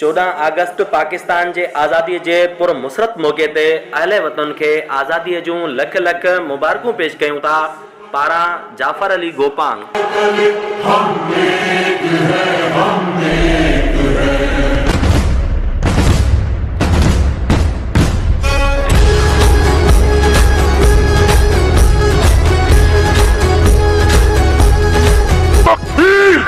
14 अगस्त पाकिस्तान जे आज़ादी जे पुरमुसरत मौक़े ते अहले वतन के आज़ादी जूं लख लख मुबारकूं पेश कयूं था। पारा जाफर अली गोपांग।